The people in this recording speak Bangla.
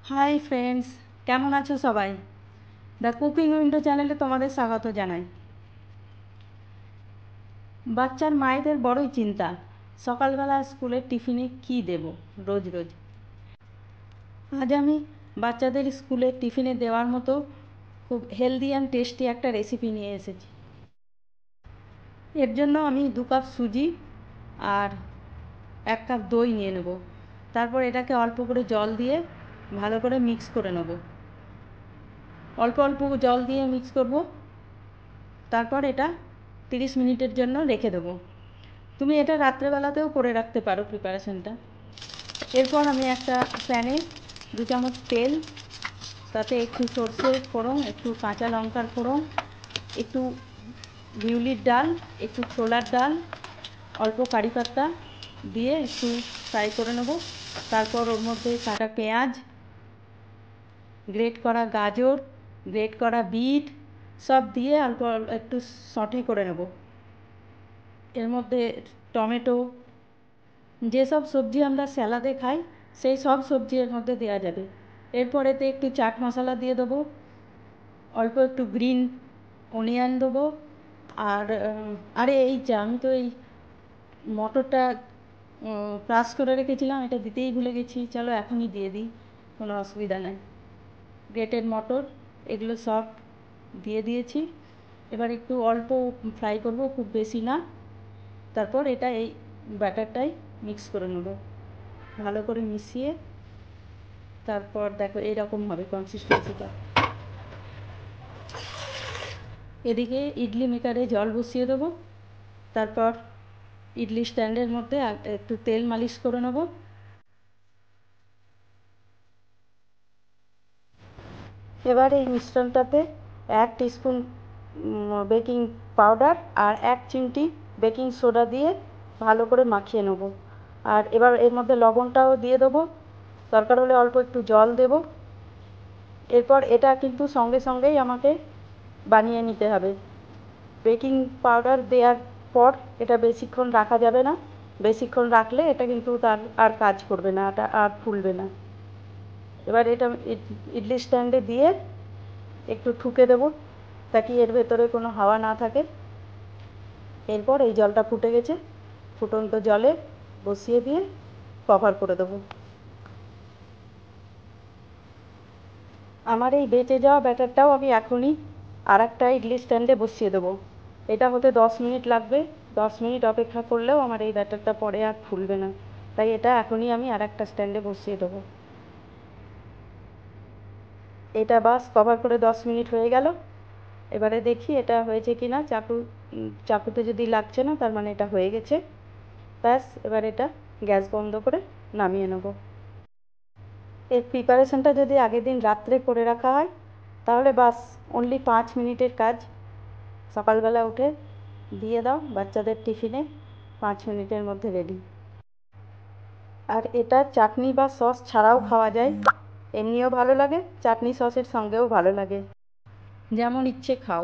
হাই ফ্রেন্ডস, কেমন আছো সবাই? দ্য কুকিং উইন্ডো চ্যানেলে তোমাদের স্বাগত জানাই। বাচ্চার মায়েদের বড়ই চিন্তা, সকালবেলা স্কুলের টিফিনে কী দেব রোজ রোজ। আজ আমি বাচ্চাদের স্কুলের টিফিনে দেওয়ার মতো খুব হেলদি অ্যান্ড টেস্টি একটা রেসিপি নিয়ে এসেছি। এর জন্য আমি 2 কাপ সুজি আর 1 কাপ দই নিয়ে নেব। তারপর এটাকে অল্প করে জল দিয়ে ভালো করে মিক্স করে নেব। অল্প অল্প জল দিয়ে মিক্স করব। তারপর এটা 30 মিনিটের জন্য রেখে দেবো। তুমি এটা রাত্রেবেলাতেও করে রাখতে পারো প্রিপারেশনটা। এরপর আমি একটা প্যানে 2 চামচ তেল, তাতে একটু সর্ষের ফোড়ন, একটু কাঁচা লঙ্কার ফোড়ন, একটু বিউলির ডাল, একটু ছোলার ডাল, অল্প কারি পাতা দিয়ে একটু ফ্রাই করে নেব। তারপর ওর মধ্যে কাটা পেঁয়াজ, গ্রেট করা গাজর, গ্রেট করা বিট সব দিয়ে অল্প একটু সটে করে নেব। এর মধ্যে টমেটো, যেসব সবজি আমরা স্যালাডে খাই সেই সব সবজি এর মধ্যে দেওয়া যাবে। এরপর এতে একটু চাট মশলা দিয়ে দেবো, অল্প একটু গ্রিন অনিয়ন দেবো। আর আমি তো এই মটরটা ক্রাশ করে রেখেছিলাম, এটা দিতেই ভুলে গেছি। চলো এখনই দিয়ে দিই, কোনো অসুবিধা নেই। গ্রেটেড মটর এগুলো সব দিয়ে দিয়েছি। এবার একটু অল্প ফ্রাই করব, খুব বেশি না। তারপর এটা এই ব্যাটারটাই মিক্স করে নেব, ভালো করে মিশিয়ে। তারপর দেখো এইরকম হবে কনসিস্টেন্সিটা। এদিকে ইডলি মেকারে জল বসিয়ে দেবো। তারপর ইডলি স্ট্যান্ডের মধ্যে একটু তেল মালিশ করে নেব। এবার এই মিশ্রণটাতে 1 টিস্পুন বেকিং পাউডার আর 1 চিমটি বেকিং সোডা দিয়ে ভালো করে মাখিয়ে নেব। আর এবার এর মধ্যে লবণটাও দিয়ে দেবো, দরকার হলে অল্প একটু জল দেব। এরপর এটা কিন্তু সঙ্গে সঙ্গেই আমাকে বানিয়ে নিতে হবে। বেকিং পাউডার দেওয়ার পর এটা বেশিক্ষণ রাখা যাবে না। বেশিক্ষণ রাখলে এটা কিন্তু তার আর কাজ করবে না, এটা আর ফুলবে না। এবার এটা ইডলি স্ট্যান্ডে দিয়ে একটু ঠুকে দেবো, তাকে এর ভেতরে কোনো হাওয়া না থাকে। এরপর এই জলটা ফুটে গেছে, ফুটন্ত জলে বসিয়ে দিয়ে কভার করে দেবো। আমার এই বেঁচে যাওয়া ব্যাটারটাও আমি এখনই আর একটা ইডলি স্ট্যান্ডে বসিয়ে দেবো। এটা হতে 10 মিনিট লাগবে। 10 মিনিট অপেক্ষা করলেও আমার এই ব্যাটারটা পরে আর ফুলবে না, তাই এটা এখনই আমি আর একটা স্ট্যান্ডে বসিয়ে দেবো। এটা বাস কভার করে 10 মিনিট হয়ে গেল। এবারে দেখি এটা হয়েছে কি না। চাকুতে যদি লাগছে না, তার মানে এটা হয়ে গেছে। ব্যাস, এবার এটা গ্যাস বন্ধ করে নামিয়ে নেব। এর প্রিপারেশনটা যদি আগের দিন রাত্রে করে রাখা হয় তাহলে বাস অনলি 5 মিনিটের কাজ। সকালবেলা উঠে দিয়ে দাও বাচ্চাদের টিফিনে, 5 মিনিটের মধ্যে রেডি। আর এটা চাটনি বা সস ছাড়াও খাওয়া যায়, এমনিও ভালো লাগে, চাটনি সসের সঙ্গেও ভালো লাগে, যেমন ইচ্ছে খাও।